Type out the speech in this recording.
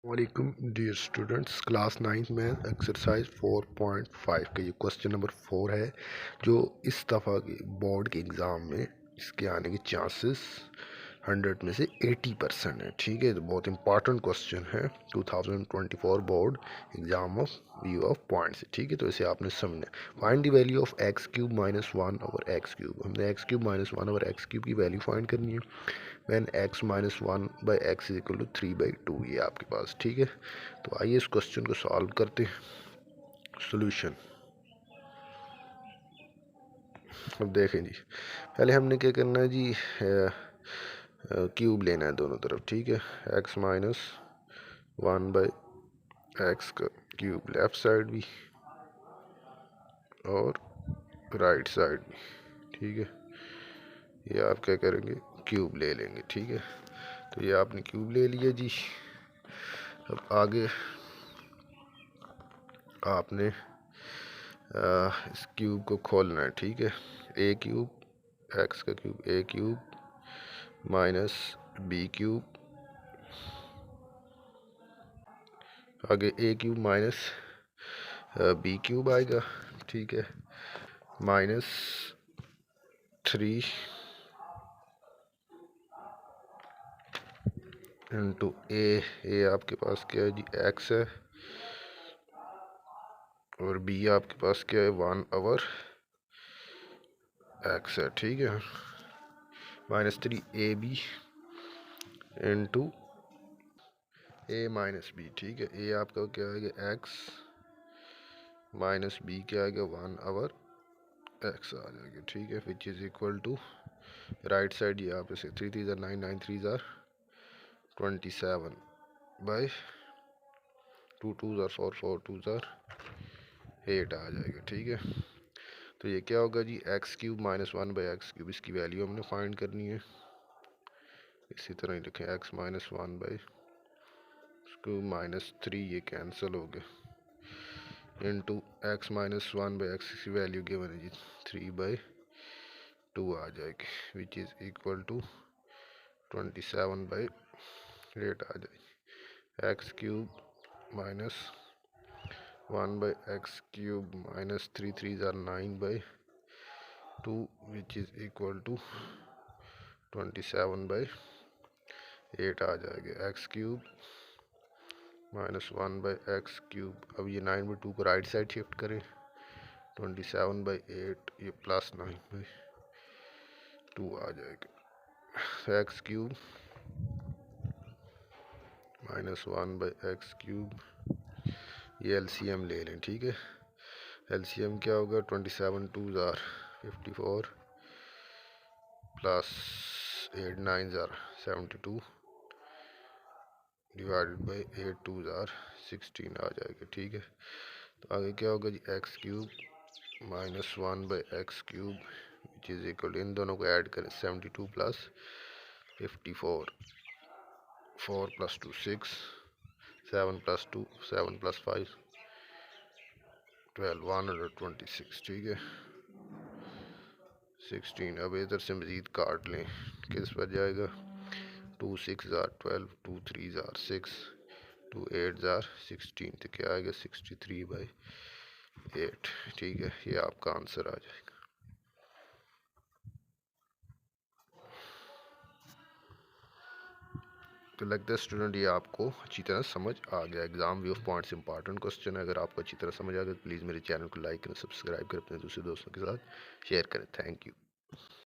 वालेकुम dear students, class 9th में exercise 4.5 का ये क्वेश्चन नंबर 4 है जो इस दफ़ा के बोर्ड के एग्ज़ाम में इसके आने के चांसेस 100 में से 80% है। ठीक है, तो बहुत इंपॉर्टेंट क्वेश्चन है 2024 board exam of view of points. ठीक है, तो इसे आपने समझना। Find the value of x cube minus one over x cube. हमने x cube minus one over x cube की वैल्यू फाइंड करनी है when x minus one by x is equal to 3/2 ये आपके पास। ठीक है, तो आइए इस क्वेश्चन को सॉल्व करते हैं। सोल्यूशन अब देखें जी, पहले हमने क्या करना है जी, क्यूब लेना है दोनों तरफ। ठीक है, x minus one by x का क्यूब लेफ्ट साइड भी और राइट साइड भी। ठीक है, ये आप क्या करेंगे, क्यूब ले लेंगे। ठीक है, तो ये आपने क्यूब ले लिया जी। अब आगे आपने इस क्यूब को खोलना है। ठीक है, ए क्यूब एक्स का क्यूब ए क्यूब माइनस बी क्यूब, आगे ए क्यूब माइनस बी क्यूब आएगा। ठीक है, माइनस 3 इंटू ए आपके पास क्या है जी, एक्स है, और बी आपके पास क्या है, 1/x है। ठीक है, -3ab इंटू ए माइनस बी। ठीक है, ए आपका क्या आएगा, एक्स माइनस बी क्या आएगा, 1/x आ जाएगा। ठीक है, which is equal to right side ये आप इसे 3 3 9 9 3 27 बाई 2 2 4 4 2 8 आ जाएगा। ठीक है, तो ये क्या होगा जी, x cube minus one by x cube, इसकी वैल्यू हमने फाइंड करनी है। इसी तरह ही लिखें, x minus one by cube -3, ये कैंसिल हो गया, into x minus one by x की वैल्यू गिवन है जी 3/2 आ जाएगी, विच इज़ इक्वल टू 27/8 आ जाएगी। X cube minus one by x cube minus 3 3 9/2 which is equal to 27/8 आ जाएगा। X cube minus one by x cube, अब ये 9/2 को राइट साइड शिफ्ट करें, 27/8 ये प्लस 9/2 आ जाएगा। X cube minus one by x cube, ये एलसीएम ले लें। ठीक है, एलसीएम क्या होगा, 27 2 54 प्लस 8 9 72 डिवाइडेड बाई 8 2 16 आ जाएगा। ठीक है, तो आगे क्या होगा जी, x cube minus one by x cube which is equal, इन दोनों को ऐड करें, 72 प्लस 54, 4 प्लस 2 6, 7 प्लस 2 7 प्लस 5 12 126। ठीक है, 16। अब इधर से मज़ीद काट लें, किस पर जाएगा, 2 6 12, 2 3 6, 2 8 16, तो क्या आएगा, 63/8। ठीक है, ये आपका आंसर आ जाएगा। तो लगता है स्टूडेंट ये आपको अच्छी तरह समझ आ गया। Exam view of points important question है। अगर आपको अच्छी तरह समझ आ गया तो प्लीज़ मेरे चैनल को लाइक करें, सब्सक्राइब करें, अपने दूसरे दोस्तों के साथ शेयर करें। Thank you.